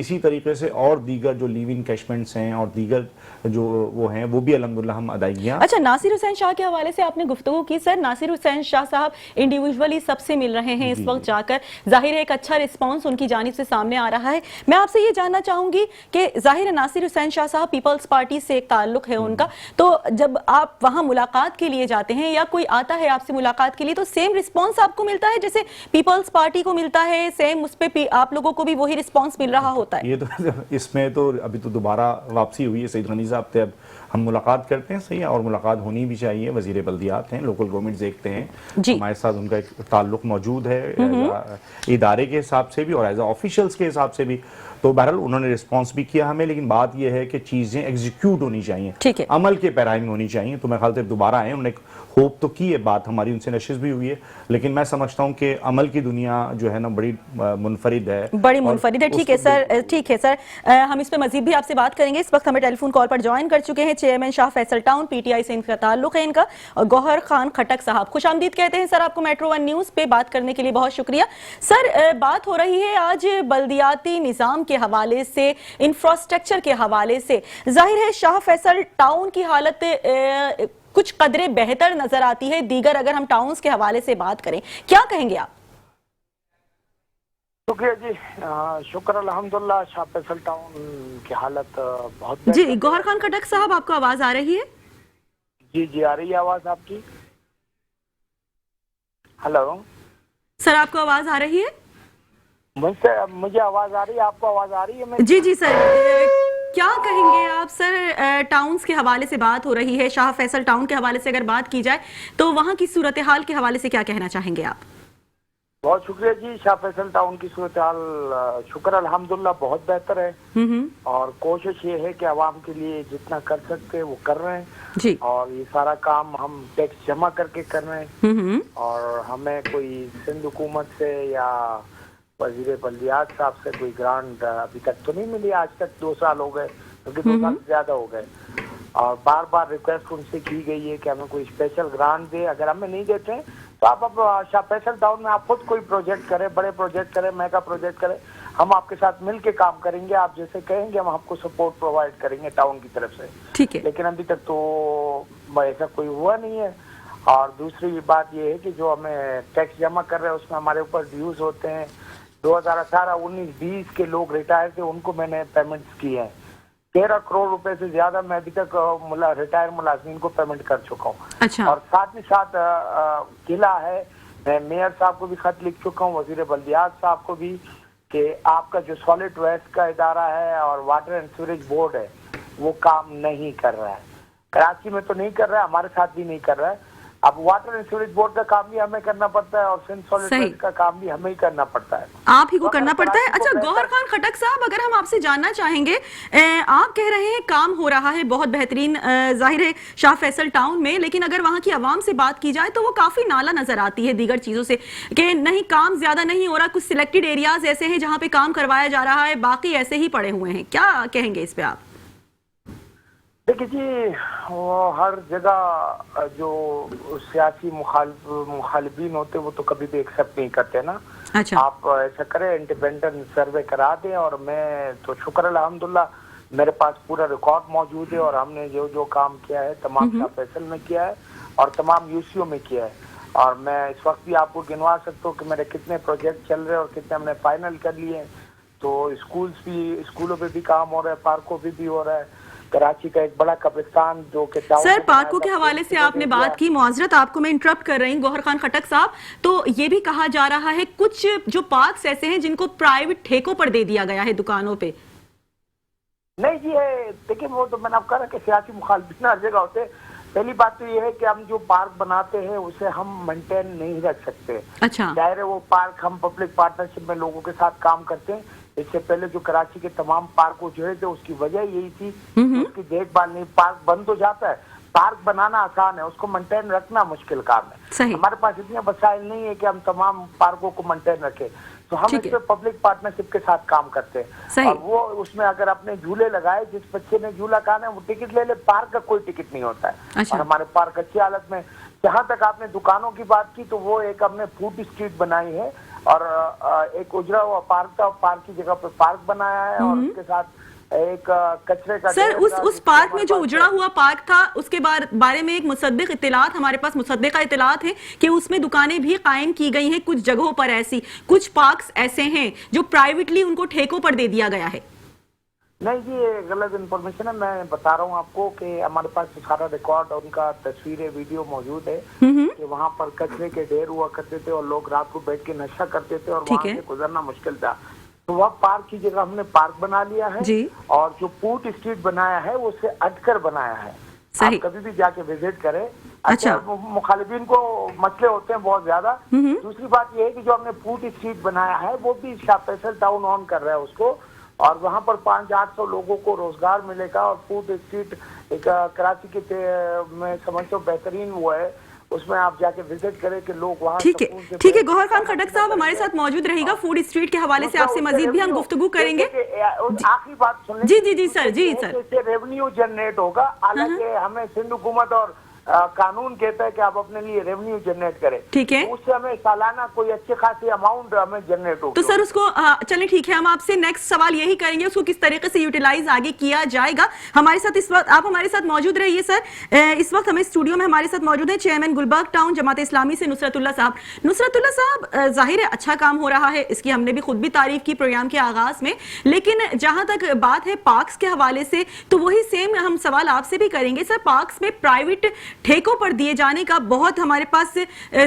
اسی طریقے سے اور دیگر جو لیو ان کیشمنٹس ہیں اور دیگر جو وہ ہیں وہ بھی الحمدللہ ہم ادائیگیاں. اچھا، ناصر حسین شاہ کے حوالے سے آپ نے گفتگو کی. سر، ناصر حسین شاہ صاحب انڈیویجولی سب سے مل رہے ہیں اس وقت جا کر، ظاہر ہے ایک اچھا رسپانس ان کی جانب سے سامنے آ رہا ہے. میں آپ سے یہ جاننا چاہوں گی کہ ظاہر ہے ناصر حسین شاہ صاحب پیپلز پارٹی سے ایک تعلق ہے ان کا، تو جب آپ وہاں ملاقات کے لیے جاتے ہیں یا کوئی آتا ہے آپ سے ملاقات کے لیے تو سیم رسپانس آپ کو ملتا ہے جیسے پیپلز پارٹی کو ملتا ہے؟ سیم اس پہ آپ لوگوں کو بھی وہی رسپانس مل رہا ہوتا ہے؟ یہ تو اس میں تو ابھی تو دوبارہ واپسی ہوئی ہے سعید غنی صاحب سے، اب ہم ملاقات کرتے ہیں. صحیح ہے، اور ملاقات ہونی بھی چاہیے. وزیر بلدیات ہیں، لوکل گورنمنٹ دیکھتے ہیں، ہمارے ساتھ ان کا ایک تعلق موجود ہے ادارے کے حساب سے بھی اور ایز آفیشلز کے حساب سے بھی. تو بہرحال انہوں نے رسپانس بھی کیا ہمیں، لیکن بات یہ ہے کہ چیزیں ایگزیکیوٹ ہونی چاہیے، عمل کے پیرائی میں ہونی چاہیے. تو میں خیال سے دوبارہ آئے، انہوں نے ہوپ تو کی ہے، بات ہماری ان سے نشست بھی ہوئی ہے، لیکن میں سمجھتا ہوں کہ عمل کی دنیا جو ہے نا بڑی منفرد ہے، بڑی منفرد ہے. ٹھیک ہے سر، ٹھیک ہے سر، ہم اس پہ مزید بھی آپ سے بات کریں گے. اس وقت ہمیں ٹیلی فون کال پر جوائن کر چکے ہیں چیئرمین شاہ فیصل ٹاؤن، پی ٹی آئی سے ان کا تعلق ہے ان کا، گوہر خان کھٹک صاحب. خوش آمدید کہتے ہیں سر آپ کو میٹرو ون نیوز پہ بات کرنے کے لیے، بہت شکریہ. سر، بات ہو رہی ہے آج بلدیاتی نظام کے حوالے سے، انفراسٹرکچر کے حوالے سے. ظاہر ہے شاہ فیصل ٹاؤن کی حالت کچھ قدرے بہتر نظر آتی ہے دیگر اگر ہم ٹاؤنز کے حوالے سے بات کریں، کیا کہیں گے آپ؟ شکریہ جی، شکر الحمدللہ. شاہ فیصل ٹاؤن کی حالت بہت جی. گوہر خان کھٹک صاحب، آپ کو آواز آ رہی ہے؟ جی آ رہی ہے آواز آپ کی؟ ہلو سر، آپ کو آواز آ رہی ہے؟ مجھے آواز آ رہی ہے، آپ کو آواز آ رہی ہے؟ جی سر، کیا کہیں گے آپ؟ سر، ٹاؤنز کے حوالے سے بات ہو رہی ہے، شاہ فیصل ٹاؤن کے حوالے سے اگر بات کی جائے تو وہاں کی صورتحال کے حوالے سے کیا کہنا چاہیں گے آپ؟ بہت شکریہ جی. شاہ فیصل ٹاؤن کی صورتحال شکر الحمدللہ بہت بہتر ہے، اور کوشش یہ ہے کہ عوام کے لیے جتنا کر سکتے وہ کر رہے ہیں جی. اور یہ سارا کام ہم ٹیکس جمع کر کے کر رہے ہیں. اور ہمیں کوئی سندھ حکومت سے یا وزیر بلدیات صاحب سے کوئی گرانٹ ابھی تک تو نہیں ملی. آج تک 2 سال ہو گئے، کیونکہ 2 سال سے زیادہ ہو گئے، اور بار بار ریکویسٹ ان سے کی گئی ہے کہ ہمیں کوئی اسپیشل گرانٹ دے. اگر ہمیں نہیں دیتے ہیں تو آپ اب شاہ فیصل ٹاؤن میں آپ خود کوئی پروجیکٹ کریں، بڑے پروجیکٹ کریں، میگا پروجیکٹ کریں، ہم آپ کے ساتھ مل کے کام کریں گے. آپ جیسے کہیں گے ہم آپ کو سپورٹ پرووائڈ کریں گے ٹاؤن کی طرف سے. ٹھیک ہے. لیکن ابھی تک تو ایسا کوئی ہوا نہیں ہے. اور دوسری بات یہ ہے کہ جو ہمیں ٹیکس جمع کر رہے ہیں اس میں ہمارے اوپر ڈیوز ہوتے ہیں. 2018 19 20 کے لوگ ریٹائر تھے، ان کو میں نے پیمنٹس کی ہیں. 13 کروڑ روپے سے زیادہ میں ابھی تک ریٹائر ملازمین کو پیمنٹ کر چکا ہوں. اچھا. اور ساتھ ہی ساتھ قلعہ ہے، میں میئر صاحب کو بھی خط لکھ چکا ہوں، وزیر بلدیات صاحب کو بھی، کہ آپ کا جو سالڈ ویسٹ کا ادارہ ہے اور واٹر اینڈ سیوریج بورڈ ہے وہ کام نہیں کر رہا ہے. کراچی میں تو نہیں کر رہا ہے، ہمارے ساتھ بھی نہیں کر رہا ہے. اب واٹر اینڈ سیوریج بورڈ کا کام بھی ہمیں کرنا پڑتا ہے اور سندھ سالڈ ویسٹ کا کام بھی ہمیں ہی کرنا پڑتا ہے، آپ ہی کو کرنا پڑتا ہے. اچھا گوہر خان کھٹک صاحب، اگر ہم آپ سے جاننا چاہیں گے، آپ کہہ رہے ہیں کام ہو رہا ہے بہت بہترین ظاہر ہے شاہ فیصل ٹاؤن میں، لیکن اگر وہاں کی عوام سے بات کی جائے تو وہ کافی نالا نظر آتی ہے دیگر چیزوں سے کہ نہیں کام زیادہ نہیں ہو رہا. کچھ سلیکٹڈ ایریاز ایسے ہیں جہاں پہ کام کروایا جا رہا ہے، باقی ایسے ہی پڑے ہوئے ہیں. کیا کہیں گے اس پہ آپ؟ دیکھیے جی، ہر جگہ جو سیاسی مخالفین ہوتے وہ تو کبھی بھی ایکسپٹ نہیں کرتے نا. اچھا. آپ ایسا کریں، انڈیپینڈنٹ سروے کرا دیں، اور میں تو شکر الحمدللہ میرے پاس پورا ریکارڈ موجود ہے، اور ہم نے جو کام کیا ہے تمام شاہ فیصل میں کیا ہے اور تمام یو سی او میں کیا ہے. اور میں اس وقت بھی آپ کو گنوا سکتا ہوں کہ میرے کتنے پروجیکٹ چل رہے ہیں اور کتنے ہم نے فائنل کر لیے ہیں. تو اسکولوں پہ بھی کام ہو رہا ہے، پارکوں پہ بھی ہو رہا ہے. کراچی کا ایک بڑا قبرستان جو کہ سر پارکوں کے حوالے سے آپ نے بات کی، معذرت آپ کو میں انٹرپٹ کر رہی ہوں گوہر خان کھٹک صاحب، تو یہ بھی کہا جا رہا ہے کچھ جو پارکس ایسے ہیں جن کو پرائیویٹ ٹھیکوں پر دے دیا گیا ہے دکانوں پہ. نہیں جی، دیکھیں وہ تو میں نے آپ کہا کہ سیاسی مخالفین ہر جگہ ہوتے. پہلی بات تو یہ ہے کہ ہم جو پارک بناتے ہیں اسے ہم مینٹین نہیں رکھ سکتے. اچھا. ظاہر ہے وہ پارک ہم پبلک پارٹنرشپ میں لوگوں کے ساتھ کام کرتے ہیں. اس سے پہلے جو کراچی کے تمام پارک اجڑے تھے اس کی وجہ یہی تھی، اس کی دیکھ بھال نہیں. پارک بند تو جاتا ہے، پارک بنانا آسان ہے، اس کو مینٹین رکھنا مشکل کام ہے. ہمارے پاس اتنے وسائل نہیں ہے کہ ہم تمام پارکوں کو مینٹین رکھیں، تو ہم اس پہ پبلک پارٹنرشپ کے ساتھ کام کرتے ہیں. اور وہ اس میں اگر اپنے جھولے لگائے، جس بچے نے جھولا کھانا ہے وہ ٹکٹ لے لے، پارک کا کوئی ٹکٹ نہیں ہوتا ہے. اور ہمارے پارک اچھی حالت میں. جہاں تک آپ نے دکانوں کی بات کی تو وہ ایک ہم نے فوڈ اسٹریٹ بنائی ہے. اور ایک اجڑا ہوا پارک تھا, پارک کی جگہ پہ پارک بنایا ہے, اور اس کے ساتھ ایک کچرے کا سر اس پارک میں جو اجڑا ہوا پارک تھا اس کے بارے میں ایک مصدق اطلاعات, ہمارے پاس مصدقہ اطلاعات ہیں کہ اس میں دکانیں بھی قائم کی گئی ہیں کچھ جگہوں پر, ایسی کچھ پارکس ایسے ہیں جو پرائیویٹلی ان کو ٹھیکوں پر دے دیا گیا ہے. نہیں جی, یہ غلط انفارمیشن ہے. میں بتا رہا ہوں آپ کو کہ ہمارے پاس سارا ریکارڈ اور ان کا تصویریں ویڈیو موجود ہے کہ وہاں پر کچرے کے ڈھیر ہوا کرتے تھے اور لوگ رات کو بیٹھ کے نشہ کرتے تھے اور وہاں سے گزرنا مشکل تھا. تو وہ پارک کی جگہ ہم نے پارک بنا لیا ہے, اور جو پوٹ اسٹریٹ بنایا ہے وہ اس سے ہٹ کر بنایا ہے. آپ کبھی بھی جا کے وزٹ کریں. اچھا, مخالفین کو مسئلے ہوتے ہیں بہت زیادہ. دوسری بات یہ ہے کہ جو ہم نے پوٹ اسٹریٹ بنایا ہے وہ بھی شاہ فیصل ٹاؤن آن کر رہا ہے اس کو, اور وہاں پر 500-800 لوگوں کو روزگار ملے گا. اور فوڈ اسٹریٹ ایک کراچی کے میں سمجھتا ہوں بہترین وہ ہے, اس میں آپ جا کے وزٹ کریں کہ لوگ وہاں. ٹھیک ہے, گوہر خان کھٹک صاحب ہمارے ساتھ موجود رہے گا. فوڈ اسٹریٹ کے حوالے سے آپ سے مزید بھی ہم گفتگو کریں گے. آخری بات سن لیں. جی سر, جی سر. اس سے ریونیو جنریٹ ہوگا, حالانکہ ہمیں سندھ حکومت اور قانون کہتا ہے کہ آپ اپنے لیے ریونیو جنریٹ کریں. ٹھیک ہے, اس سے ہمیں سالانہ کوئی اچھے خاصی اماؤنٹ ہمیں جنریٹ ہوگا. تو سر اس کو چلیں ٹھیک ہے, ہم آپ سے نیکسٹ سوال یہی کریں گے, اس کو کس طریقے سے یوٹیلائز آگے کیا جائے گا. ہمارے ساتھ اس وقت آپ ہمارے ساتھ موجود رہیے سر. اس وقت ہمیں اسٹوڈیو میں ہمارے ساتھ موجود ہیں چیئرمین گلبرگ ٹاؤن جماعت اسلامی سے نصرت اللہ صاحب. نصرت اللہ صاحب, ظاہر ہے اچھا کام ہو رہا ہے, اس کی ہم نے بھی خود بھی تعریف کی پروگرام کے آغاز میں, لیکن جہاں تک بات ہے پارکس کے حوالے سے تو وہی سیم ہم سوال آپ سے بھی کریں گے. سر, پارکس میں پرائیویٹ ٹھیکوں پر دیے جانے کا بہت ہمارے پاس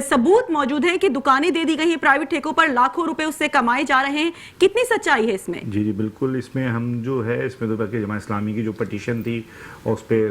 ثبوت موجود ہے کہ دکانیں دے دی گئی ہیں پرائیویٹ ٹھیکوں پر, لاکھوں روپے اس سے کمائے جا رہے ہیں. کتنی سچائی ہے اس میں؟ جی بالکل, اس میں ہم جو ہے اس میں تو بلکہ جماعت اسلامی کی جو پٹیشن تھی اس پہ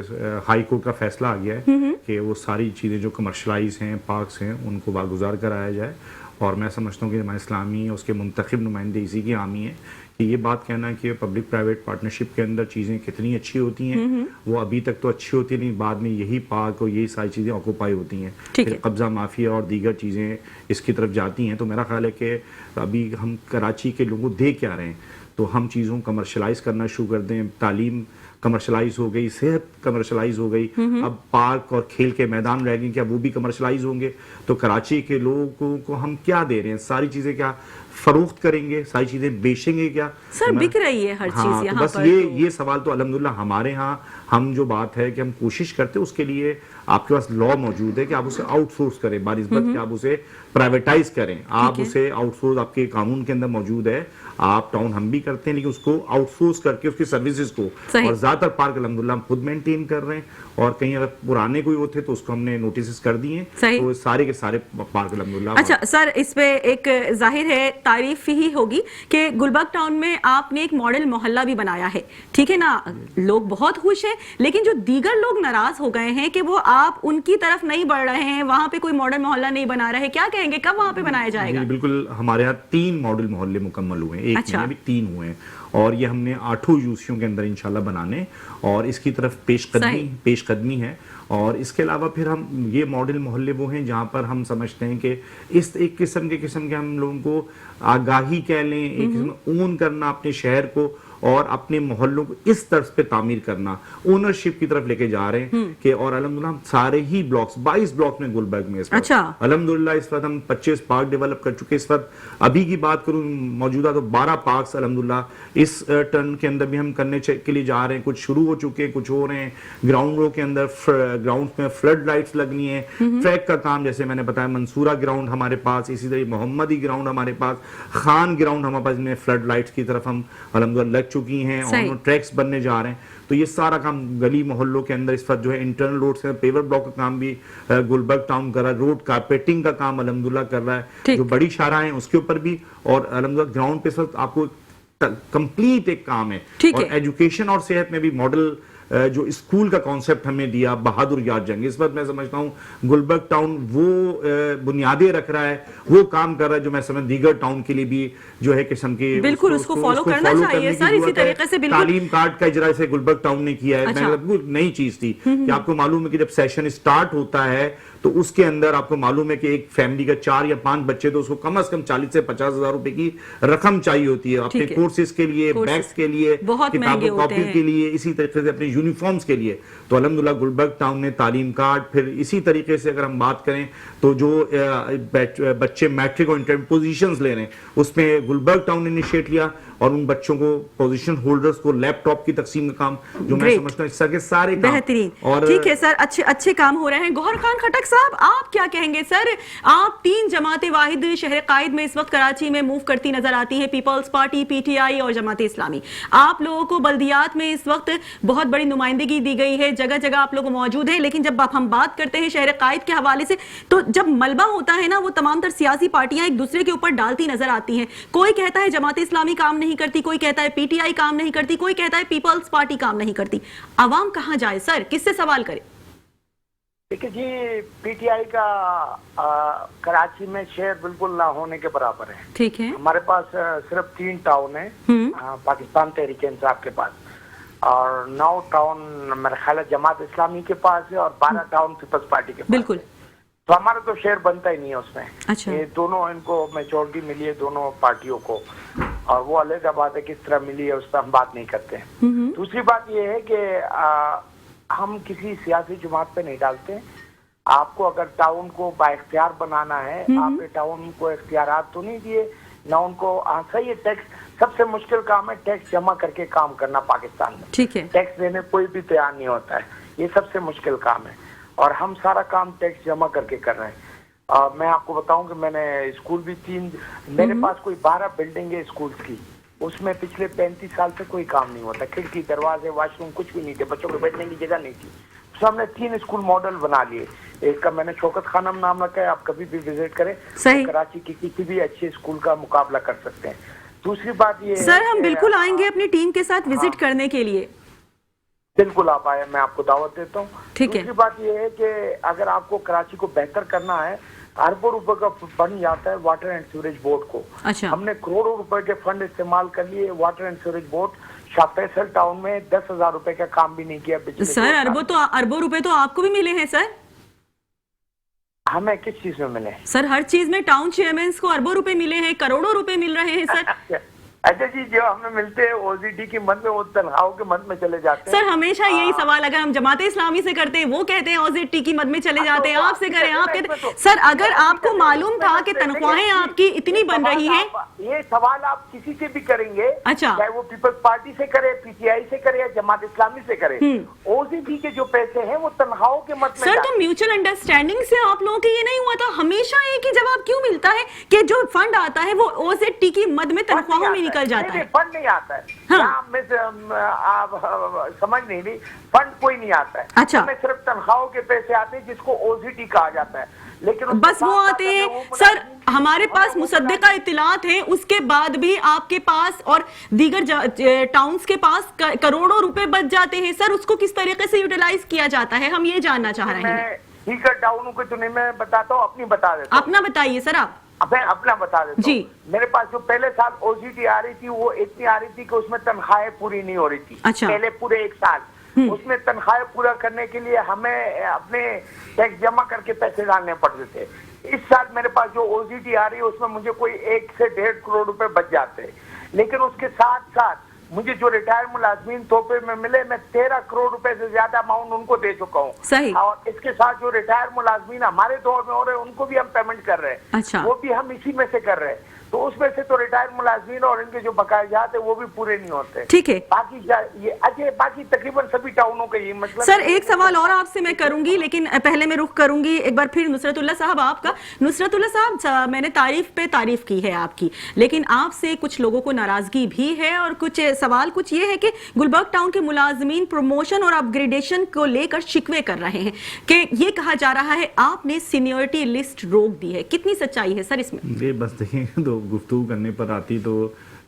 ہائی کورٹ کا فیصلہ آ گیا ہے کہ وہ ساری چیزیں جو کمرشلائز ہیں پارکس ہیں ان کو واگزار کرایا جائے. اور میں سمجھتا ہوں کہ جماعت اسلامی اس کے منتخب نمائندے اسی کی حامی ہے کہ یہ بات کہنا کہ پبلک پرائیویٹ پارٹنرشپ کے اندر چیزیں کتنی اچھی ہوتی ہیں, وہ ابھی تک تو اچھی ہوتی نہیں, بعد میں یہی پارک اور یہی ساری چیزیں آکوپائی ہوتی ہیں, پھر قبضہ مافیا اور دیگر چیزیں اس کی طرف جاتی ہیں. تو میرا خیال ہے کہ ابھی ہم کراچی کے لوگوں دے کیا رہے ہیں, تو ہم چیزوں کمرشلائز کرنا شروع کر دیں. تعلیم کمرشلائز ہو گئی, صحت کمرشلائز ہو گئی, اب پارک اور کھیل کے میدان رہ گئے, کیا وہ بھی کمرشلائز ہوں گے؟ تو کراچی کے لوگوں کو ہم کیا دے رہے ہیں؟ ساری چیزیں کیا فروخت کریں گے, ساری چیزیں بیچیں گے کیا؟ سر بک رہی ہے ہر چیز یہاں پر. بس یہ سوال تو الحمدللہ ہمارے ہاں ہم جو بات ہے کہ ہم کوشش کرتے ہیں اس کے لیے آپ کے پاس لا موجود ہے کہ آپ اسے آؤٹ سورس کریں, بنسبت کہ آپ اسے پرائیویٹائز کریں. آپ اسے آؤٹ سورس آپ کے قانون کے اندر موجود ہے, آپ ٹاؤن ہم بھی کرتے ہیں, لیکن اس کو آؤٹ سورس کر کے اس کی سروسز کو, اور زیادہ تر پارک الحمدللہ ہم خود مینٹین کر رہے ہیں, اور کہیں اگر پرانے کوئی ہوتے تو اس کو ہم نے نوٹسز کر دیے, تو سارے کے سارے پارک الحمدللہ. اچھا سر, اس پہ ایک ظاہر ہے تعریف ہی ہوگی کہ گلبرگ ٹاؤن میں آپ نے ایک ماڈل محلہ بھی بنایا ہے, ٹھیک ہے نا, لوگ بہت خوش ہیں, لیکن جو دیگر لوگ ناراض ہو گئے ہیں کہ وہ آپ ان کی طرف نہیں بڑھ رہے ہیں, وہاں پہ کوئی ماڈل محلہ نہیں بنا رہے, کیا کہیں گے, کب وہاں پہ بنایا جائے گا؟ بالکل, ہمارے یہاں 3 ماڈل محلے مکمل ہوئے ہیں, ایک میں بھی 3 ہوئے ہیں, اور یہ ہم نے 8 یوسیوں کے اندر انشاءاللہ بنانے, اور اس کی طرف پیش قدمی ہے. اور اس کے علاوہ پھر ہم یہ ماڈل محلے وہ ہیں جہاں پر ہم سمجھتے ہیں کہ اس ایک قسم کے ہم لوگوں کو آگاہی کہہ لیں, ایک قسم اون کرنا اپنے شہر کو اور اپنے محلوں کو اس طرز پہ تعمیر کرنا, اونرشپ کی طرف لے کے جا رہے ہیں کہ, اور الحمدللہ سارے ہی بلاکس 22 بلاک میں گلبرگ میں اس وقت الحمدللہ اس وقت ہم 25 پارک ڈیولپ کر چکے. اس وقت ابھی کی بات کروں موجودہ تو 12 پارکس الحمدللہ اس ٹرن کے اندر بھی ہم کرنے کے لیے جا رہے ہیں. کچھ شروع ہو چکے ہیں, کچھ ہو رہے ہیں. گراؤنڈوں کے اندر گراؤنڈ میں فلڈ لائٹس لگنی ہیں, ٹریک کا کام جیسے میں نے بتایا, منصورہ گراؤنڈ ہمارے پاس, اسی طرح محمدی گراؤنڈ ہمارے پاس, خان گراؤنڈ ہمارے پاس, میں فلڈ لائٹس کی طرف ہم الحمدللہ لگ چکی ہیں, اور ٹریکس بننے جا رہے ہیں. تو یہ سارا کام گلی محلوں کے اندر اس وقت جو ہے انٹرنل روڈ سے پیور بلاک کا کام بھی گلبرگ ٹاؤن کر رہا ہے, روڈ کارپیٹنگ کا کام الحمدللہ کر رہا ہے, جو بڑی شاہراہیں ہیں اس کے اوپر بھی, اور الحمدللہ گراؤنڈ پہ اس وقت آپ کو کمپلیٹ ایک کام ہے. اور ایجوکیشن اور صحت میں بھی ماڈل جو اسکول کا کانسیپٹ ہمیں دیا بہادر یاد جنگ, اس وقت میں سمجھتا ہوں گلبرگ ٹاؤن وہ بنیادیں رکھ رہا ہے, وہ کام کر رہا ہے جو میں سمجھ دیگر ٹاؤن کے لیے بھی جو ہے قسم کی بالکل اس کو فالو کرنا چاہیے سر. اسی طریقے سے تعلیم کارڈ کا اجرا سے گلبرگ ٹاؤن نے کیا ہے, بالکل نئی چیز تھی کہ آپ کو معلوم ہے کہ جب سیشن اسٹارٹ ہوتا ہے تو اس کے اندر آپ کو معلوم ہے کہ ایک فیملی کا 4 یا 5 بچے تو اس کو کم از کم 40 سے 50 ہزار روپے کی رقم چاہیے ہوتی ہے اپنے کورسز کے لیے, بیگز کے لیے, کتابوں کاپی کے لیے, اسی طریقے سے اپنے یونیفارمز کے لیے تو الحمدللہ گلبرگ ٹاؤن نے تعلیم کارڈ، پھر اسی طریقے سے اگر ہم بات کریں تو جو بچے میٹرک اور انٹر پوزیشنز لے رہے ہیں اس میں گلبرگ ٹاؤن نے انیشیٹ لیا، اور ان بچوں کو پوزیشن ہولڈرز کو لیپ ٹاپ کی تقسیم کا کام، جو میں سمجھتا ہوں اس طرح کے سارے کام بہترین. ٹھیک ہے سر، اچھے کام ہو رہے ہیں. گوہر خان خٹک صاحب، آپ کیا کہیں گے؟ سر آپ 3 جماعت واحد شہر قائد میں اس وقت کراچی میں موو کرتی نظر آتی ہیں، Peoples Party, P T I اور جماعت اسلامی. آپ لوگوں کو بلدیات میں اس وقت بہت بڑی نمائندگی دی گئی ہے، جگہ جگہ آپ لوگ موجود ہیں، لیکن جب ہم بات کرتے ہیں شہر قائد کے حوالے سے تو جب ملبہ ہوتا ہے نا، وہ تمام تر سیاسی پارٹیاں ایک دوسرے کے اوپر ڈالتی نظر آتی ہیں. کوئی کہتا ہے جماعت اسلامی کام نہیں کرتی، کوئی کہتا ہے پی ٹی آئی کام نہیں کرتی، کوئی کہتا ہے پیپلز پارٹی کام نہیں کرتی. عوام کہاں جائے سر؟ کس سے سوال کرے؟ دیکھیے جی، پی ٹی آئی کا کراچی میں شہر بالکل نہ ہونے کے برابر ہے. ٹھیک ہے. ہمارے پاس صرف 3 ٹاؤن ہیں پاکستان تحریک انصاف کے پاس، اور 9 ٹاؤن میرا خیال ہے جماعت اسلامی کے پاس ہے، اور 12 ٹاؤن پیپلز پارٹی کے پاس. بالکل. تو ہمارا تو شہر بنتا ہی نہیں ہے اس میں. اچھا. یہ دونوں ان کو میجورٹی ملی ہے دونوں پارٹیوں کو، اور وہ علیحدہ بات ہے کس طرح ملی ہے اس پر ہم بات نہیں کرتے ہیں. دوسری بات یہ ہے کہ ہم کسی سیاسی جماعت پہ نہیں ڈالتے. آپ کو اگر ٹاؤن کو با اختیار بنانا ہے، آپ نے ٹاؤن کو اختیارات تو نہیں دیے نہ ان کو. صحیح ہے، ٹیکس سب سے مشکل کام ہے، ٹیکس جمع کر کے کام کرنا پاکستان میں. ٹھیک ہے. ٹیکس دینے کوئی بھی تیار نہیں ہوتا ہے، یہ سب سے مشکل کام ہے، اور ہم سارا کام ٹیکس جمع کر کے کر رہے ہیں. میں آپ کو بتاؤں کہ میں نے اسکول بھی 3، میرے پاس کوئی 12 بلڈنگ ہے اسکولز کی، اس میں پچھلے 35 سال سے کوئی کام نہیں ہوتا. کھڑکی، دروازے، واش روم کچھ بھی نہیں تھے، بچوں کو بیٹھنے کی جگہ نہیں تھی. تو ہم نے 3 اسکول ماڈل بنا لیے. ایک کا میں نے شوکت خانم نام رکھا ہے، آپ کبھی بھی وزٹ کریں، کراچی کی کسی بھی اچھے اسکول کا مقابلہ کر سکتے ہیں. دوسری بات یہ سر ہم بالکل آئیں گے اپنی ٹیم کے ساتھ وزٹ کرنے کے لیے. بالکل آپ آئے، میں آپ کو دعوت دیتا ہوں. دوسری بات یہ ہے کہ اگر آپ کو کراچی کو بہتر کرنا ہے، اربوں روپے کا فنڈ جاتا ہے واٹر اینڈ سیوریج بورڈ کو. ہم نے کروڑوں روپے کے فنڈ استعمال کر لیے. Water and sewerage board Shah Faisal town میں 10,000 روپے کا کام بھی نہیں کیا. سر اربوں روپے تو آپ کو بھی ملے ہیں سر. ہمیں کس چیز میں ملے؟ سر ہر چیز میں ٹاؤن چیئرمینز کو اربوں روپے ملے ہیں، کروڑوں روپے مل رہے ہیں سر. اچھا جی، جو ہمیں ملتے ہیں او زی ڈی کی مد میں، وہ تنخواہوں کے مد میں چلے جاتے ہیں. سر ہمیشہ یہی سوال اگر ہم جماعت اسلامی سے کرتے ہیں، وہ کہتے ہیں او زی ڈی کی مد میں چلے جاتے ہیں. آپ سے کریں، آپ کہتے ہیں. سر اگر آپ کو معلوم تھا کہ تنخواہیں آپ کی اتنی بن رہی ہیں، یہ سوال آپ کسی سے بھی کریں گے، اچھا، چاہے وہ پیپلز پارٹی سے کرے، پی ٹی آئی سے کرے، یا جماعت اسلامی سے کرے، او زی ڈی کے جو پیسے ہیں وہ تنخواہوں کے مد میں. سر تو میوچل انڈرسٹینڈنگ سے آپ لوگوں کے یہ نہیں ہوا تھا؟ ہمیشہ ایک ہی جواب کیوں ملتا ہے کہ جو فنڈ آتا ہے وہ او زی ڈی کی مد میں تنخواہوں میں نکل جاتا ہے. نہیں آتا ہے، آپ سمجھ نہیں لی، فنڈ کوئی نہیں آتا ہے. اچھا، ہمیں صرف تنخواہوں کے پیسے آتے ہیں جس کو او زی ڈی کہا جاتا ہے. لیکن بس وہ آتے ہیں. سر ہمارے پاس مصدقہ اطلاعات ہیں، اس کے بعد بھی آپ کے پاس اور دیگر ٹاؤنز کے پاس کروڑوں روپے بچ جاتے ہیں. سر اس کو کس طریقے سے یوٹیلائز کیا جاتا ہے، ہم یہ جاننا چاہ رہے ہیں. دیگر ٹاؤنوں کو تو نہیں میں بتاتا ہوں، اپنی بتا دیتا ہوں. اپنا بتائیے سر. آپ میں اپنا بتا دیتا ہوں. میرے پاس جو پہلے سال او زی ڈی آ رہی تھی وہ اتنی آ رہی تھی کہ اس میں تنخواہیں پوری نہیں ہو رہی تھی. پہلے پورے 1 سال اس میں تنخواہیں پورا کرنے کے لیے ہمیں اپنے ٹیکس جمع کر کے پیسے ڈالنے پڑتے تھے. اس سال میرے پاس جو او زی ڈی آ رہی ہے اس میں مجھے کوئی 1 سے 1.5 کروڑ روپے بچ جاتے ہیں. لیکن اس کے ساتھ ساتھ مجھے جو ریٹائر ملازمین تحفے میں ملے، میں 13 کروڑ روپے سے زیادہ اماؤنٹ ان کو دے چکا ہوں. صحیح. اور اس کے ساتھ جو ریٹائر ملازمین ہمارے دور میں ہو رہے ہیں ان کو بھی ہم پیمنٹ کر رہے ہیں. اچھا. وہ بھی ہم اسی میں سے کر رہے ہیں. تو اس میں سے تو ریٹائر ملازمین اور ان کے جو بقایا جات ہیں وہ بھی پورے نہیں ہوتے. ٹھیک ہے. باقی تقریباً سبھی ٹاؤنوں کا یہ مسئلہ. سر ایک سوال اور آپ سے میں کروں گی، لیکن پہلے میں رخ کروں گی ایک بار پھر نصرت اللہ صاحب آپ کا. نصرت اللہ صاحب، میں نے تعریف پہ تعریف کی ہے آپ کی، لیکن آپ سے کچھ لوگوں کو ناراضگی بھی ہے، اور کچھ سوال کچھ یہ ہے کہ گلبرگ ٹاؤن کے ملازمین پروموشن اور اپ گریڈیشن کو لے کر شکوے کر رہے ہیں کہ یہ کہا جا رہا ہے آپ نے سینیورٹی لسٹ روک دی ہے. کتنی سچائی ہے سر اس میں؟ یہ بس دیکھیں تو گفتگو کرنے پر آتی تو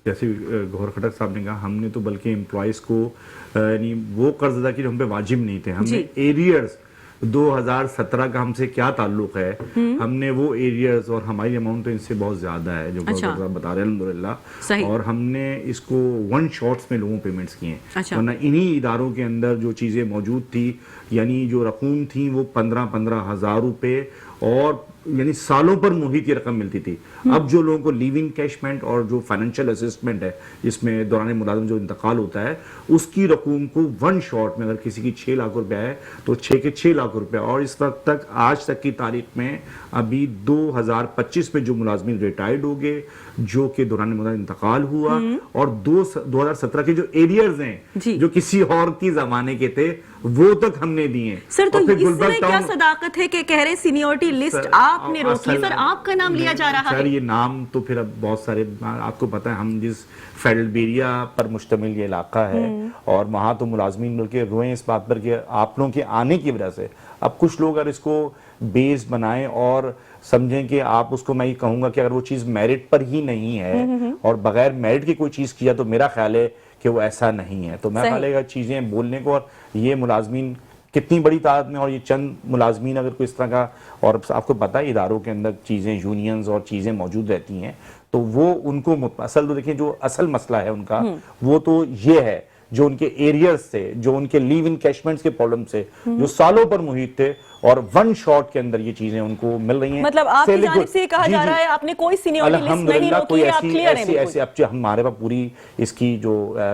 جیسے گوہر خٹک صاحب نے کہا، ہم نے تو بلکہ امپلائیز کو یعنی وہ قرض ادا کی جو ہم پہ واجب نہیں تھے. ہم نے ایریئرز 2017 کا ہم سے کیا تعلق ہے، ہم نے وہ ایریئرز، اور ہماری اماؤنٹ تو ان سے بہت زیادہ ہے جو صاحب بتا رہے ہیں الحمدللہ، اور ہم نے اس کو 1 شاٹس میں لوگوں پیمنٹس کیے ہیں. ورنہ انہی اداروں کے اندر جو چیزیں موجود تھی، یعنی جو رقوم تھی وہ 15,000 روپے اور یعنی سالوں پر محیط یہ رقم ملتی تھی. اب جو لوگوں کو لیو ان کیشمنٹ اور جو فائنینشیل اسسٹمنٹ ہے جس میں دوران ملازم جو انتقال ہوتا ہے اس کی رقوم کو ون شاٹ میں اگر کسی کی 6 لاکھ روپے ہے تو 6 لاکھ روپے. اور اس وقت تک آج تک کی تاریخ میں ابھی 2025 میں جو ملازمین ریٹائرڈ ہو گئے جو کہ دوران ملازم انتقال ہوا اور 2017 کے جو ایریئرز ہیں جو کسی اور کی زمانے کے تھے وہ تک ہم نے دیے. سر تو اس میں کیا صداقت ہے کہ کہہ رہے سینیورٹی لسٹ آپ نے روکی؟ سر آپ کا نام لیا جا رہا ہے. سر یہ نام تو پھر اب بہت سارے آپ کو پتہ ہے ہم جس فیڈرل بیریا پر مشتمل یہ علاقہ ہے اور وہاں تو ملازمین بلکہ روئیں اس بات پر کہ آپ لوگوں کے آنے کی وجہ سے اب کچھ لوگ اگر اس کو بیس بنائیں اور سمجھیں کہ آپ اس کو میں یہ کہوں گا کہ اگر وہ چیز میرٹ پر ہی نہیں ہے اور بغیر میرٹ کی کوئی چیز کیا تو میرا خیال ہے کہ وہ ایسا نہیں ہے. تو میں خیال ہے چیزیں بولنے کو اور یہ ملازمین کتنی بڑی تعداد میں اور یہ چند ملازمین اگر کوئی اس طرح کا اور آپ کو پتہ ہے اداروں کے اندر چیزیں یونینز اور چیزیں موجود رہتی ہیں تو وہ ان کو اصل تو دیکھیں جو اصل مسئلہ ہے ان کا وہ تو یہ ہے جو ان کے ایریئرز سے جو ان کے لیو ان کیشمنٹس کے پرابلم سے جو سالوں پر محیط تھے اور ون شاٹ کے اندر یہ چیزیں ان کو مل رہی ہیں. مطلب آپ کی جانب سے کہا جا رہا ہے آپ نے کوئی سینیورٹی لسٹ نہیں روکی ہے, آپ کلیئر ہیں بالکل. ایسے ہمارے پاس پوری اس کی جو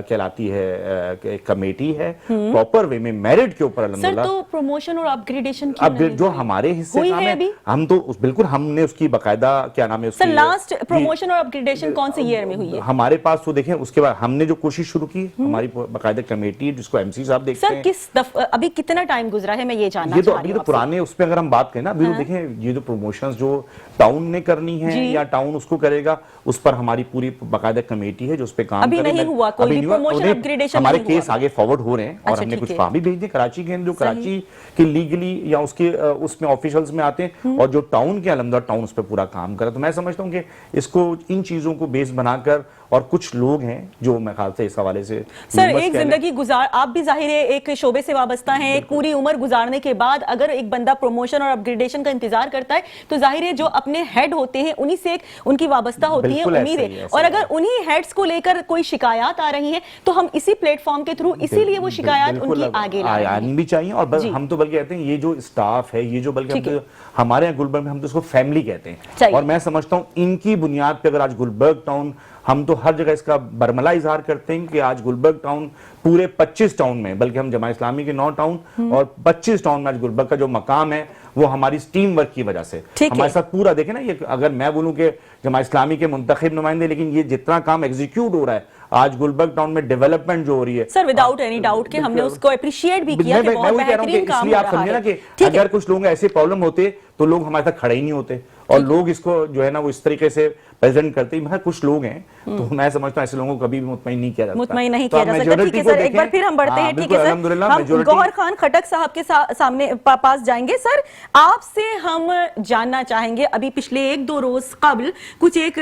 کہلاتی ہے کمیٹی ہے پراپر وے میں میرٹ کے اوپر الحمدللہ. سر تو پروموشن اور اپ گریڈیشن کی جو ہمارے حصے کا ہے ہم تو بالکل ہم نے اس کی باقاعدہ کیا نام ہے سر لاسٹ پروموشن اور اپ گریڈیشن کون سے ایئر میں ہوئی ہے ہمارے پاس؟ تو دیکھیں اس کے بعد ہم نے جو کوشش شروع کی ہماری باقاعدہ کمیٹی جس کو MC صاحب دیکھتے ہیں. سر کس دفعہ ابھی کتنا ٹائم گزرا ہے میں یہ جاننا چاہ رہی ہوں. یہ تو پرانے اس پہ اگر ہم بات کریں نا ابھی تو دیکھیں یہ جو پروموشنز جو ٹاؤن نے کرنی ہے یا ٹاؤن اس کو کرے گا اس پر ہماری پوری باقاعدہ کمیٹی ہے جو اس پہ کام ابھی نہیں ہوا کوئی پروموشن اپ گریڈیشن. ہمارے کیس آگے فارورڈ ہو رہے ہیں اور ہم نے کچھ وہاں بھی بھیج دیں کراچی کے جو کراچی کے لیگلی یا اس کے اس میں آفیشلز میں آتے ہیں اور جو ٹاؤن کے الحمدللہ ٹاؤن اس پہ پورا کام کرا. تو میں سمجھتا ہوں کہ اس کو ان چیزوں کو بیس بنا کر اور کچھ لوگ ہیں جو میں خیال سے اس حوالے سے سر ایک زندگی گزار آپ بھی ظاہر ہے ایک شعبے سے وابستہ ہیں ایک پوری عمر گزارنے کے بعد اگر ایک بندہ پروموشن اور اپ گریڈیشن کا انتظار کرتا ہے تو ظاہر ہے جو اپنے ہیڈ ہوتے ہیں انہی سے ان کی وابستہ ہوتی ہیں امیدیں اور اگر انہی ہیڈز کو لے کر کوئی شکایات آ رہی ہیں تو ہم اسی پلیٹ فارم کے تھرو اسی لیے وہ شکایات ان کی آگے آنی بھی چاہیے. اور ہم تو بلکہ کہتے ہیں یہ جو اسٹاف ہے یہ جو بلکہ ہمارے یہاں گلبرگ میں ہم تو اس کو فیملی کہتے ہیں اور میں سمجھتا ہوں ان کی بنیاد پہ اگر آج گلبرگ ٹاؤن ہم تو ہر جگہ اس کا برملا اظہار کرتے ہیں کہ آج گلبرگ ٹاؤن پورے 25 ٹاؤن میں بلکہ ہم جماعت اسلامی کے 9 ٹاؤن اور 25 ٹاؤن میں آج گلبرگ کا جو مقام ہے وہ ہماری ٹیم ورک کی وجہ سے ہمارے ساتھ پورا دیکھیں نا. یہ اگر میں بولوں کہ جماعت اسلامی کے منتخب نمائندے لیکن یہ جتنا کام ایگزیکیوٹ ہو رہا ہے آج گلبرگ ٹاؤن میں ڈیولپمنٹ جو ہو رہی ہے سر وداؤٹ اینی ڈاؤٹ کہ ہم نے اس کو اپریشیٹ بھی کیا کہ بہت بہترین کام ہو رہا ہے. نا کہ اگر کچھ لوگ ایسے پرابلم ہوتے تو لوگ ہمارے ساتھ کھڑے ہی نہیں ہوتے اور لوگ اس کو جو ہے نا وہ اس طریقے سے پریزنٹ کرتے ہیں. کچھ لوگ ہیں تو میں سمجھتا ہوں ایسے لوگوں کو کبھی بھی مطمئن نہیں کیا جاتا. مطمئن نہیں کیا جا سکتا. ٹھیک ہے سر ایک بار پھر ہم بڑھتے ہیں. ٹھیک ہے سر ہم گوہر خان خٹک صاحب کے سامنے پاس جائیں گے. سر آپ سے ہم جاننا چاہیں گے ابھی پچھلے 1-2 روز قبل کچھ ایک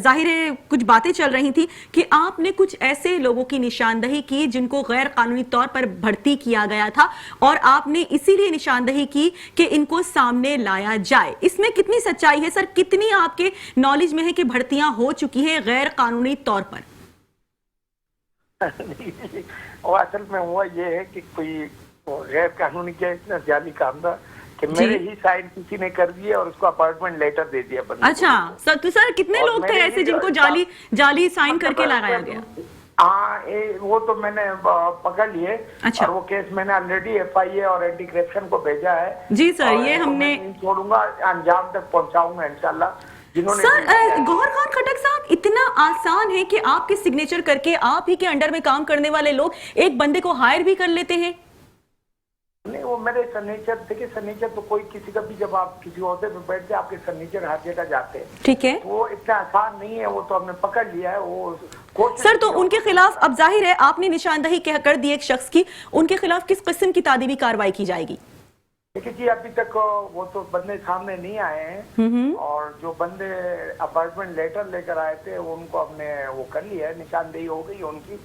ظاہر کچھ باتیں چل رہی تھی کہ آپ نے کچھ ایسے لوگوں کی نشاندہی کی جن کو غیر قانونی طور پر بھرتی کیا گیا تھا اور آپ نے اسی لیے نشاندہی کی کہ ان کو سامنے لایا جائے. اس میں کتنی سچائی ہے سر؟ کتنی آپ کے نالج میں ہے کہ بھرتیاں ہو چکی ہیں غیر قانونی طور پر؟ اور اصل میں ہوا یہ ہے کہ کوئی غیر قانونی کیا اتنا جعلی کام تھا کہ میرے ہی سائن کسی نے کر دیے اور اس کو اپارٹمنٹ لیٹر دے دیا. اچھا سر تو سر کتنے لوگ تھے ایسے جن کو جعلی سائن کر کے لگایا گیا؟ ہاں وہ تو میں نے پکڑ لیے اور وہ کیس میں نے آلریڈی FIA اور اینٹی کرپشن کو بھیجا ہے. جی سر یہ ہم نے چھوڑوں گا انجام تک پہنچاؤں گا انشاءاللہ. سر گوہر خان خٹک صاحب اتنا آسان ہے کہ آپ کے سگنیچر کر کے آپ ہی کے انڈر میں کام کرنے والے لوگ ایک بندے کو ہائر بھی کر لیتے ہیں؟ نہیں وہ میرے سرنیچر دیکھیں سرنیچر تو کوئی کسی کا بھی جب آپ کسی عہدے پہ بیٹھتے آپ کے سرنیچر ہر جگہ جاتے ہیں. ٹھیک ہے وہ اتنا آسان نہیں ہے. وہ تو ہم نے پکڑ لیا ہے. وہ سر تو ان کے خلاف اب ظاہر ہے آپ نے نشاندہی کر دی ایک شخص کی, ان کے خلاف کس قسم کی تعدیبی کارروائی کی جائے گی؟ دیکھیے جی ابھی تک وہ تو بندے سامنے نہیں آئے ہیں اور جو بندے اپارٹمنٹ لیٹر لے کر آئے تھے ان کو ہم نے وہ کر لیا ہے, نشاندہی ہو گئی ان کی.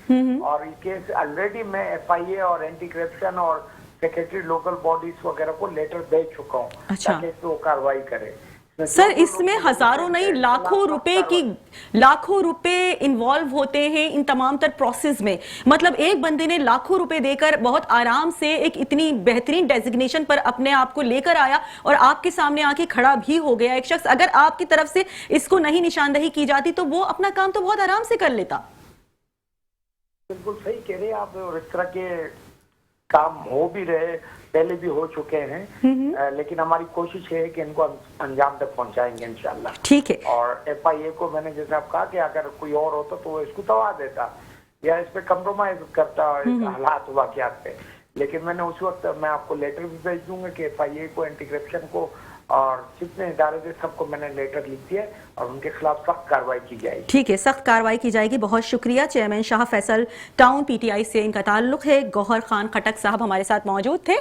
اور یہ کیس آلریڈی میں FIA اور اینٹی کرپشن اور سیکریٹری لوکل باڈیز وغیرہ کو لیٹر دے چکا ہوں تاکہ وہ کارروائی کرے. سر اس میں ہزاروں نہیں لاکھوں روپے انوالو ہوتے ہیں ان تمام تر پروسیس میں. مطلب ایک بندے نے لاکھوں روپے دے کر بہت آرام سے ایک اتنی بہترین ڈیزگنیشن پر اپنے آپ کو لے کر آیا اور آپ کے سامنے آ کے کھڑا بھی ہو گیا ایک شخص. اگر آپ کی طرف سے اس کو نہیں نشاندہی کی جاتی تو وہ اپنا کام تو بہت آرام سے کر لیتا. بالکل صحیح کہہ رہے ہیں آپ, اور اس طرح کے کام ہو بھی رہے, پہلے بھی ہو چکے ہیں, لیکن ہماری کوشش ہے کہ ان کو انجام تک پہنچائیں گے انشاءاللہ. ٹھیک ہے. اور ایف آئی اے کو میں نے جیسے آپ کہا کہ اگر کوئی اور ہوتا تو وہ اس کو دبا دیتا یا اس پہ کمپرومائز کرتا حالات واقعات پہ, لیکن میں نے اس وقت, میں آپ کو لیٹر بھی بھیج دوں گا کہ ایف آئی اے کو, اینٹی کرپشن کو اور جتنے ادارے تھے سب کو میں نے لیٹر لکھ دیا اور ان کے خلاف سخت کارروائی کی جائے گی. ٹھیک ہے, سخت کارروائی کی جائے گی. بہت شکریہ. چیئرمین شاہ فیصل ٹاؤن پی ٹی آئی سے ان کا تعلق ہے. گوہر خان خٹک صاحب ہمارے ساتھ موجود تھے.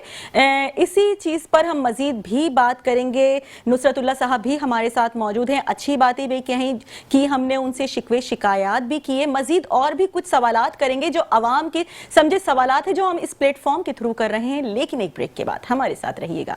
اسی چیز پر ہم مزید بھی بات کریں گے. نصرت اللہ صاحب بھی ہمارے ساتھ موجود ہیں. اچھی باتیں بھی کہیں کی ہم نے ان سے شکوے شکایات بھی کیے. مزید اور بھی کچھ سوالات کریں گے جو عوام کے سمجھے سوالات ہیں جو ہم اس پلیٹ فارم کے تھرو کر رہے ہیں, لیکن ایک بریک کے بعد ہمارے ساتھ رہیے گا.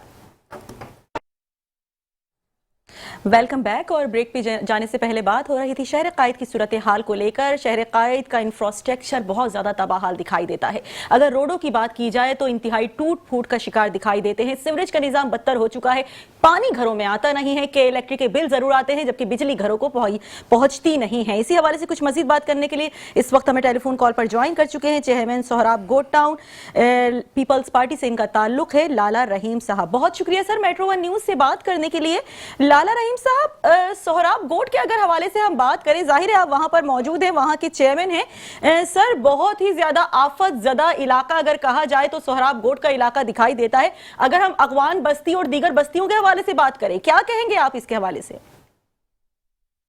Welcome back. اور بریک پہ جانے سے پہلے بات ہو رہی تھی شہر قائد کی صورتحال کو لے کر. شہر قائد کا انفراسٹرکچر بہت زیادہ تباہال دکھائی دیتا ہے. اگر روڈوں کی بات کی جائے تو انتہائی ٹوٹ پھوٹ کا شکار دکھائی دیتے ہیں. سیوریج کا نظام بدتر ہو چکا ہے. پانی گھروں میں آتا نہیں ہے کہ الیکٹرک کے بل ضرور آتے ہیں جبکہ بجلی گھروں کو پہنچتی نہیں ہے. اسی حوالے سے کچھ مزید بات کرنے کے لیے اس وقت ہمیں ٹیلی فون کال پر جوائن کر چکے ہیں چیئرمین سہراب گوٹ ٹاؤن پیپلز پارٹی سے ان کا تعلق ہے, لالا رحیم صاحب. بہت شکریہ سر میٹرو ون نیوز سے بات کرنے کے لیے. لالا رحیم صاحب, سہراب گوٹ کے اگر حوالے سے ہم بات کریں, ظاہر ہے آپ وہاں پر موجود ہیں, وہاں کے چیئرمین ہیں. سر بہت ہی زیادہ آفت زدہ علاقہ اگر کہا جائے تو سہراب گوٹ کا علاقہ دکھائی دیتا ہے. اگر ہم اغوان بستی اور دیگر بستیوں کے حوالے سے بات کریں, کیا کہیں گے آپ اس کے حوالے سے؟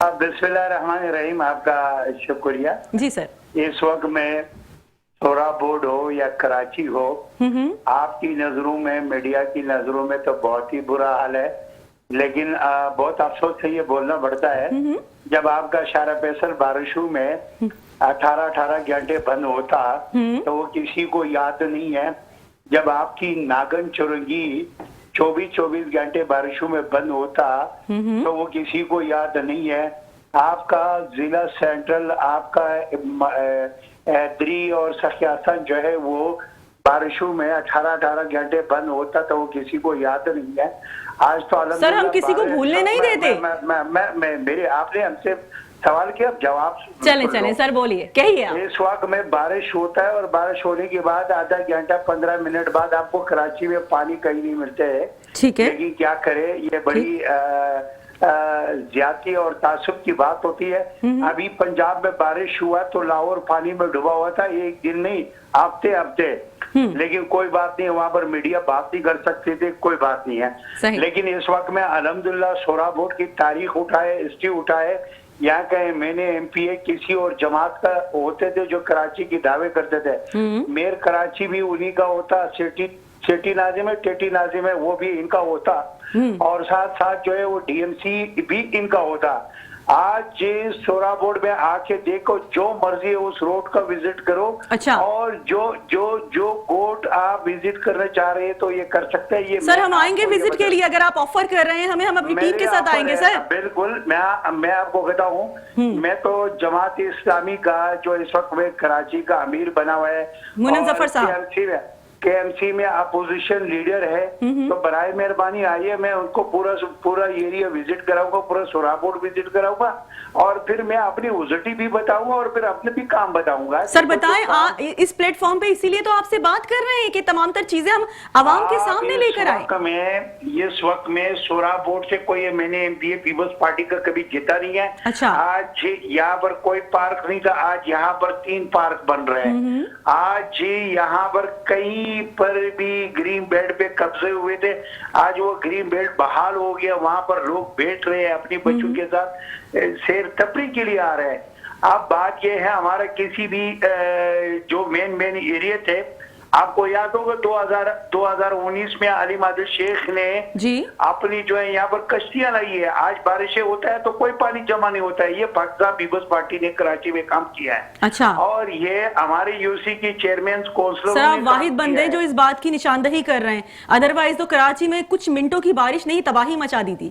بسم اللہ الرحمن الرحیم. آپ کا شکریہ. جی سر. اس وقت میں سہراب بورڈ ہو یا کراچی ہو, آپ کی نظروں میں, میڈیا کی نظروں میں تو بہت ہی برا حال ہے, لیکن بہت افسوس سے یہ بولنا پڑتا ہے جب آپ کا شارع فیصل بارشوں میں 18 گھنٹے بند ہوتا تو وہ کسی کو یاد نہیں ہے. جب آپ کی ناگن چرنگی 24 گھنٹے بارشوں میں بند ہوتا تو وہ کسی کو یاد نہیں ہے. آپ کا ضلع سینٹرل, آپ کا دری اور سخیاسن جو ہے وہ بارشوں میں 18 گھنٹے بند ہوتا تو وہ کسی کو یاد نہیں ہے. آج تو سر ہم کسی کو بھولنے نہیں دیتے. میرے آپ نے ہم سے سوال کیا, جواب چلیں سر بولیے, کہیے. اس وقت میں بارش ہوتا ہے اور بارش ہونے کے بعد آدھا گھنٹہ 15 منٹ بعد آپ کو کراچی میں پانی کہیں نہیں ملتے ہے. ٹھیک ہے, لیکن کیا کرے, یہ بڑی زیادتی اور تعصب کی بات ہوتی ہے. ابھی پنجاب میں بارش ہوا تو لاہور پانی میں ڈوبا ہوا تھا, ایک دن نہیں ہفتے, لیکن کوئی بات نہیں, وہاں پر میڈیا بات نہیں کر سکتے تھے, کوئی بات نہیں ہے. لیکن اس وقت میں الحمدللہ سہراب بورڈ کی تاریخ اٹھائے, ہسٹری اٹھائے. یہاں کا میں نے ایم پی اے کسی اور جماعت کا ہوتے تھے جو کراچی کی دعوے کرتے تھے. میر کراچی بھی انہی کا ہوتا, سیٹی ناظم ہے, ٹیٹی ناظم ہے, وہ بھی ان کا ہوتا, اور ساتھ ساتھ جو ہے وہ ڈی ایم سی بھی ان کا ہوتا. آج سہراب بورڈ میں آ کے دیکھو, جو مرضی ہے اس روڈ کا وزٹ کرو. اور جو گوٹ آپ وزٹ کرنا چاہ رہے ہیں تو یہ کر سکتے ہیں. یہ سر ہم آئیں گے وزٹ کے لیے, اگر آپ آفر کر رہے ہیں ہمیں, ہم اپنی ٹیم کے ساتھ آئیں گے. سر بالکل, میں آپ کو کہتا ہوں, میں تو جماعت اسلامی کا جو اس وقت میں کراچی کا امیر بنا ہوا ہے, منن ظفر صاحب کے ایم سی میں اپوزیشن لیڈر ہے, تو برائے مہربانی آئیے, میں ان کو پورا ایریا وزٹ کراؤں گا, پورا سہراب بورڈ وزٹ کراؤں گا, اور پھر میں اپنی وزٹی بھی بتاؤں گا اور پھر اپنے بھی کام بتاؤں گا. سر بتائیں, اس پلیٹ فارم پہ اسی لیے تو آپ سے بات کر رہے ہیں کہ تمام تر چیزیں ہم عوام کے سامنے لے کر آئیں. اس وقت میں سہراب بورڈ سے کوئی, میں نے ایم پی اے پیپلز پارٹی کا کبھی جیتا نہیں ہے. آج یہاں پر کوئی پارک نہیں تھا, آج یہاں پر 3 پارک بن رہے ہیں. آج یہاں پر کئی پر بھی گرین بیلٹ پہ قبضے ہوئے تھے, آج وہ گرین بیلٹ بحال ہو گیا, وہاں پر لوگ بیٹھ رہے ہیں, اپنی بچوں کے ساتھ سیر تفریح کے لیے آ رہے ہیں. اب بات یہ ہے, ہمارا کسی بھی جو مین ایریا تھے, آپ کو یاد ہوگا 2019 میں علی عادل شیخ نے اپنی جو ہے یہاں پر کشتیاں لائی ہے. آج بارشیں ہوتا ہے تو کوئی پانی جمع نہیں ہوتا ہے. یہ پاکستان پیپلز پارٹی نے کراچی میں کام کیا ہے, اور یہ ہمارے یو سی کی چیئرمین کونسلر. سر آپ واحد بندے جو اس بات کی نشاندہی کر رہے ہیں, ادروائز تو کراچی میں کچھ منٹوں کی بارش نہیں تباہی مچا دی تھی.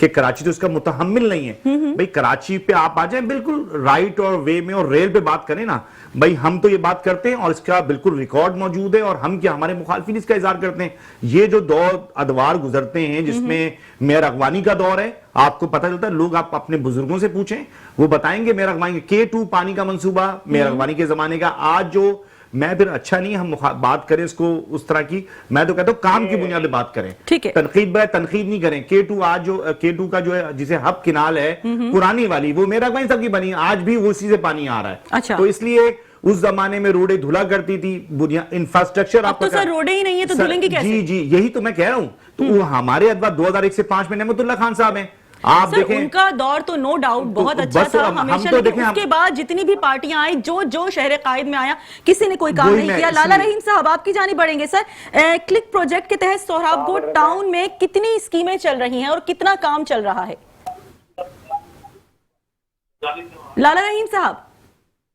کہ کراچی تو اس کا متحمل نہیں ہے. بھئی کراچی پہ آپ آ جائیں بالکل رائٹ اور وے میں اور ریل پہ بات کریں نا, بھئی ہم تو یہ بات کرتے ہیں اور اس کا بالکل ریکارڈ موجود ہے, اور ہم کیا ہمارے مخالفین اس کا اظہار کرتے ہیں. یہ جو دور ادوار گزرتے ہیں جس میں میئر اغوانی کا دور ہے, آپ کو پتہ چلتا ہے, لوگ آپ اپنے بزرگوں سے پوچھیں وہ بتائیں گے میئر اغوانی K2 پانی کا منصوبہ میئر اغوانی کے زمانے کا. آج جو میں پھر اچھا نہیں ہم بات کریں اس کو اس طرح کی, میں تو کہتا ہوں کام کی بنیاد پہ بات کریں, تنقید بغیر تنقید نہیں کریں. K2 آج جو K2 کا جو ہے جسے ہب کنال ہے پرانی والی, وہ میرا اغوانی صاحب کی بنی, آج بھی اسی سے پانی آ رہا ہے. تو اس لیے اس زمانے میں روڈیں دھلا کرتی تھی, انفراسٹرکچر آپ تو سر روڈیں ہی نہیں ہے تو دھلیں گی کیسے؟ جی یہی تو میں کہہ رہا ہوں. تو ہمارے ادوار 2001 سے 2005 میں نعمت اللہ خان صاحب ہیں, آپ دیکھیں ان کا دور تو نو ڈاؤٹ بہت اچھا تھا ہمیشہ, لیکن اس کے بعد جتنی بھی پارٹیاں آئیں جو شہر قائد میں آیا کسی نے کوئی کام نہیں کیا. لالا رحیم صاحب آپ کی جانب بڑھیں گے. سر کلک پروجیکٹ کے تحت سہراب گوٹ ٹاؤن میں کتنی اسکیمیں چل رہی ہیں اور کتنا کام چل رہا ہے؟ لالا رحیم صاحب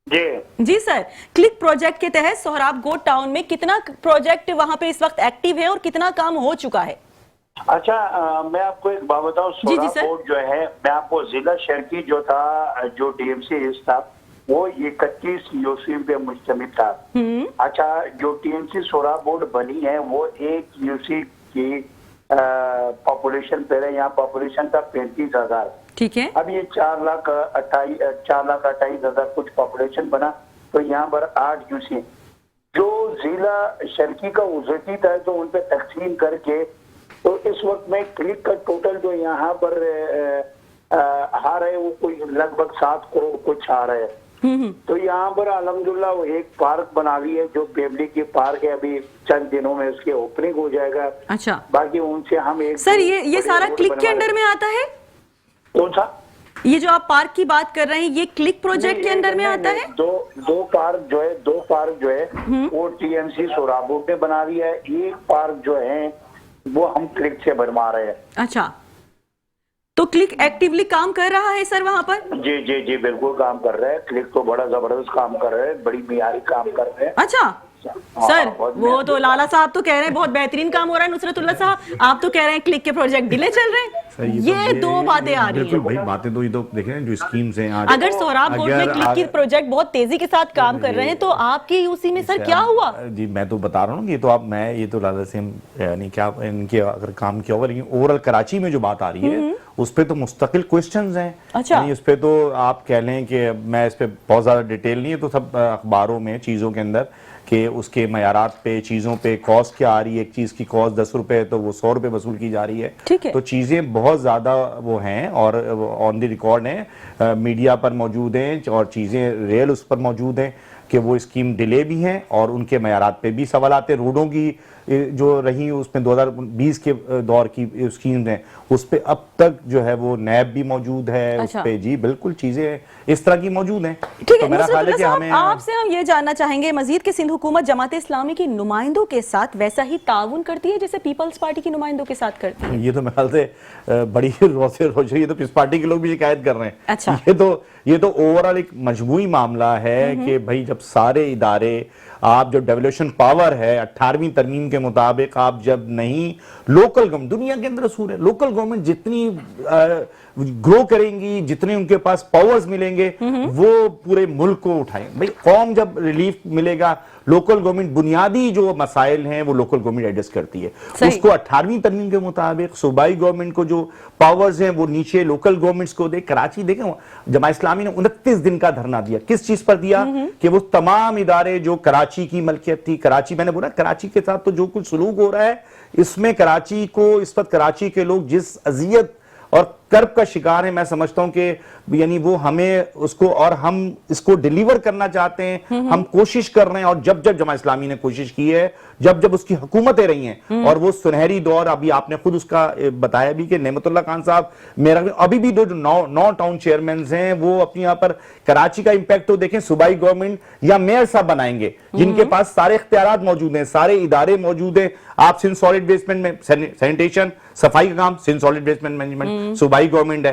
جی سر, کلک پروجیکٹ کے تحت سہراب گوٹ ٹاؤن میں کتنا پروجیکٹ وہاں پہ اس وقت ایکٹیو ہے اور کتنا کام ہو چکا ہے؟ اچھا میں آپ کو ایک بات بتاؤں, سہراب گوٹ جو ہے, میں آپ کو ضلع شرکی جو تھا, جو DMC تھا, وہ 31 یوسی پہ مشتمل تھا. اچھا جو TMC سہراب گوٹ بنی ہے وہ 1 یوسی کی پاپولیشن پہ ہے, یہاں پاپولیشن تھا 35,000. ٹھیک ہے, اب یہ 4,28,000 کچھ پاپولیشن بنا, تو یہاں پر 8 یوسی جو ضلع شرکی کا وزارتی تھا تو ان پہ تقسیم کر کے, تو اس وقت میں کلک کا ٹوٹل جو یہاں پر آ رہے وہ کوئی لگ بھگ 7 کروڑ کچھ آ رہے ہیں. تو یہاں پر الحمدللہ وہ ایک پارک بنا لی ہے جو بیبلی کی پارک ہے, ابھی چند دنوں میں اس کی اوپننگ ہو جائے گا. اچھا, باقی ان سے ہم ایک سر یہ سارا کلک کے انڈر میں آتا ہے؟ کون سا یہ جو آپ پارک کی بات کر رہے ہیں یہ کلک پروجیکٹ کے انڈر میں آتا ہے؟ دو پارک جو ہے وہ TMC سہراب گوٹ نے بنا لیا ہے, ایک پارک جو ہے وہ ہم کلک سے بنوا رہے ہیں. اچھا, تو کلک ایکٹیولی کام کر رہا ہے سر وہاں پر؟ جی بالکل کام کر رہے ہیں. کلک تو بڑا زبردست کام کر رہے ہیں, بڑی معیاری کام کر رہے ہیں. اچھا سر, وہ تو لالا صاحب تو کہہ رہے ہیں بہت بہترین کام ہو رہا ہے, نصرت اللہ صاحب آپ تو کہہ رہے ہیں کلک کے پروجیکٹ ڈیلے چل رہے ہیں. یہ دو باتیں آ رہی ہیں. بھائی باتیں تو یہ تو دیکھیں جو اسکیمز ہیں, اگر سہراب گوٹ میں کلک کی پروجیکٹ بہت تیزی کے ساتھ کام کر رہے ہیں تو آپ کی یوسی میں سر کیا ہوا؟ جی میں تو بتا رہا ہوں کہ یہ تو لالا سے یعنی کیا ان کے اگر کام کیا ہوا, لیکن اوورال کراچی میں جو بات آ رہی ہے اس پہ تو مستقل کوئسچنز ہیں. یعنی اس پہ تو آپ کہہ لیں کہ میں اس پہ بہت زیادہ ڈیٹیل نہیں ہے, تو سب اخباروں میں چیزوں کے اندر کہ اس کے معیارات پہ, چیزوں پہ کاسٹ کیا آ رہی ہے, ایک چیز کی کاسٹ 10 روپے ہے تو وہ 100 روپے وصول کی جا رہی ہے. تو چیزیں بہت زیادہ وہ ہیں اور آن دی ریکارڈ ہیں, میڈیا پر موجود ہیں, اور چیزیں ریل اس پر موجود ہیں کہ وہ اسکیم ڈیلے بھی ہیں اور ان کے معیارات پہ بھی سوالات ہیں. روڈوں کی جو رہی اس میں 2020 کے دور کی اسکیمز ہیں اس پہ اب تک جو ہے وہ نیب بھی موجود ہے اس پہ. جی بالکل چیزیں اس طرح کی موجود ہیں. ٹھیک ہے نصرت اللہ صاحب, آپ سے ہم یہ جاننا چاہیں گے مزید کہ سندھ حکومت جماعت اسلامی کی نمائندوں کے ساتھ ویسا ہی تعاون کرتی ہے جیسے پیپلز پارٹی کی نمائندوں کے ساتھ کرتی ہے؟ یہ تو میرے خیال سے بڑی روز یہ تو پیپلز پارٹی کے لوگ بھی شکایت کر رہے ہیں. اچھا, یہ تو اوورال ایک مجموعی معاملہ ہے کہ بھائی جب سارے ادارے آپ جو ڈیولوشن پاور ہے 18ویں ترمیم کے مطابق آپ جب نہیں لوکل گورنمنٹ, دنیا کے اندر اصول ہے لوکل گورنمنٹ جتنی گرو کریں گی, جتنے ان کے پاس پاورز ملیں گے وہ پورے ملک کو اٹھائیں. بھئی قوم جب ریلیف ملے گا, لوکل گورنمنٹ بنیادی جو مسائل ہیں وہ لوکل گورنمنٹ ایڈریس کرتی ہے. اس کو 18ویں ترمیم کے مطابق صوبائی گورنمنٹ کو جو پاورز ہیں وہ نیچے لوکل گورنمنٹس کو دے. کراچی دیکھیں جماعت اسلامی نے 29 دن کا دھرنا دیا. کس چیز پر دیا؟ کہ وہ تمام ادارے جو کراچی کی ملکیت تھی, کراچی, میں نے بولا کراچی کے ساتھ تو جو کچھ سلوک ہو رہا ہے اس میں کراچی کو, اس وقت کراچی کے لوگ جس اذیت اور کرب کا شکار ہیں, میں سمجھتا ہوں کہ یعنی وہ ہمیں اس کو, اور ہم اس کو ڈیلیور کرنا چاہتے ہیں, ہم کوشش کر رہے ہیں. اور جب جماعت اسلامی نے کوشش کی ہے, جب اس کی حکومتیں رہی ہیں, اور وہ سنہری دور, ابھی آپ نے خود اس کا بتایا بھی کہ نعمت اللہ خان صاحب میرا ابھی بھی جو 9 ٹاؤن چیئرمینز ہیں وہ اپنی یہاں پر کراچی کا امپیکٹ تو دیکھیں صوبائی گورنمنٹ یا میئر صاحب بنائیں گے جن کے پاس سارے اختیارات موجود ہیں, سارے ادارے موجود ہیں. آپ سندھ سالڈ ویسٹ مینجمنٹ میں سینیٹیشن صفائی کا کام سندھ سالڈ ویسٹ مینجمنٹ صوبائی گورنمنٹ ہے,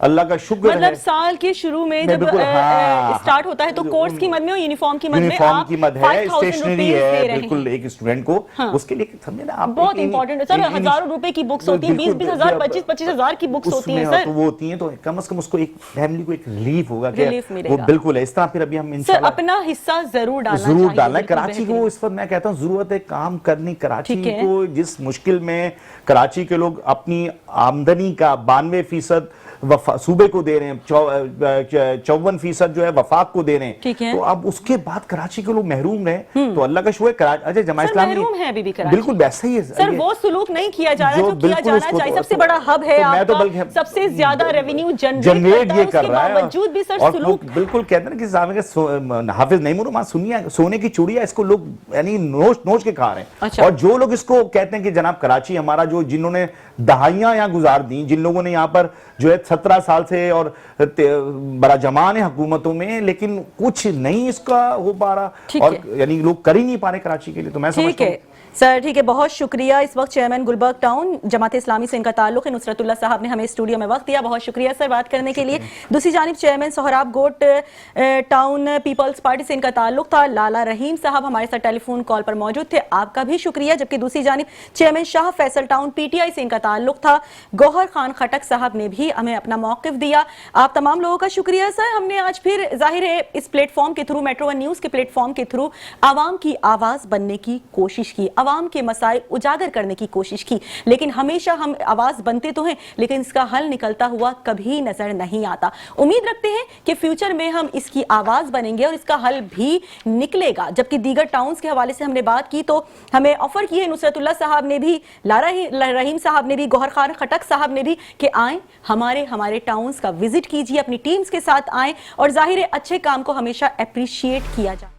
اللہ کا شکر ہے. مطلب سال کے شروع میں جب اسٹارٹ ہوتا ہے تو کورس کی مد میں اور یونیفارم کی مد میں آپ 5,000 روپیز دے رہے ہیں بالکل ایک اسٹوڈنٹ کو. اس کے لیے سمجھے نا آپ بہت امپورٹنٹ ہے سر. ہزاروں روپے کی بکس ہوتی ہیں, 20,000 ہزار 25,000 ہزار کی بکس ہوتی ہیں سر. تو وہ ہوتی ہیں تو کم از کم اس کو ایک فیملی کو ایک ریلیف ہوگا کہ وہ بالکل ہے. اس طرح پھر ابھی ہم انشاءاللہ اپنا حصہ ضرور ڈالنا ہے. کراچی کو اس وقت میں کہتا ہوں ضرورت ہے کام کرنی. کراچی کو جس مشکل میں کراچی کے لوگ اپنی آمدنی کا 92% صوبے کو دے رہے ہیں, 54% جو ہے وفاق کو دے رہے ہیں, تو اب اس کے بعد کراچی کے لوگ محروم رہے تو اللہ کا شکر ہے. اچھا جماعت اسلامی محروم ہے ابھی بھی کراچی, بالکل ویسا ہی ہے سر. وہ سلوک نہیں کیا جا رہا جو کیا جانا چاہیے. سب سے بڑا ہب ہے آپ کا, سب سے زیادہ ریونیو جنریٹ یہ کر رہا ہے, باوجود بھی سر سلوک بالکل کہتے ہیں کہ صاحب حافظ نہیں مرو سونے کی چوڑیا, اس کو لوگ یعنی نوچ کے کھا رہے ہیں. اور جو لوگ اس کو کہتے ہیں کہ جناب کراچی ہمارا, جو جنہوں نے دہائیاں یہاں گزار دیں, جن لوگوں نے یہاں پر جو ہے 17 سال سے اور بڑا جمان ہے حکومتوں میں, لیکن کچھ نہیں اس کا ہو پا رہا, اور یعنی لوگ کر ہی نہیں پا رہے کراچی کے لیے. تو میں سمجھتا ہوں سر ٹھیک ہے, بہت شکریہ. اس وقت چیئرمین گلبرگ ٹاؤن جماعت اسلامی سے ان کا تعلق ہے, نصرت اللہ صاحب نے ہمیں اسٹوڈیو میں وقت دیا. بہت شکریہ سر بات کرنے کے لیے. دوسری جانب چیئرمین سہراب گوٹ ٹاؤن پیپلز پارٹی سے ان کا تعلق تھا. لالا رحیم صاحب ہمارے ساتھ ٹیلی فون کال پر موجود تھے, آپ کا بھی شکریہ. جبکہ دوسری جانب چیئرمین شاہ فیصل ٹاؤن پی ٹی آئی سے ان کا تعلق تھا. گوہر خان خٹک صاحب نے بھی ہمیں اپنا موقف دیا. آپ تمام لوگوں کا شکریہ سر. ہم نے آج پھر ظاہر ہے اس پلیٹ فارم کے تھرو, میٹرو ون نیوز کے پلیٹ فارم کے تھرو عوام کی آواز بننے کی کوشش کی, عوام کے مسائل اجاگر کرنے کی کوشش کی. لیکن ہمیشہ ہم آواز بنتے تو ہیں, لیکن اس کا حل نکلتا ہوا کبھی نظر نہیں آتا. امید رکھتے ہیں کہ فیوچر میں ہم اس کی آواز بنیں گے اور اس کا حل بھی نکلے گا. جبکہ دیگر ٹاؤنز کے حوالے سے ہم نے بات کی تو ہمیں آفر کی ہے نصرت اللہ صاحب نے بھی, لالا رحیم صاحب نے بھی, گوہر خان خٹک صاحب نے بھی کہ آئیں ہمارے ٹاؤنز کا وزٹ کیجیے, اپنی ٹیمز کے ساتھ آئیں, اور ظاہر ہے اچھے کام کو ہمیشہ اپریشیٹ کیا جائے.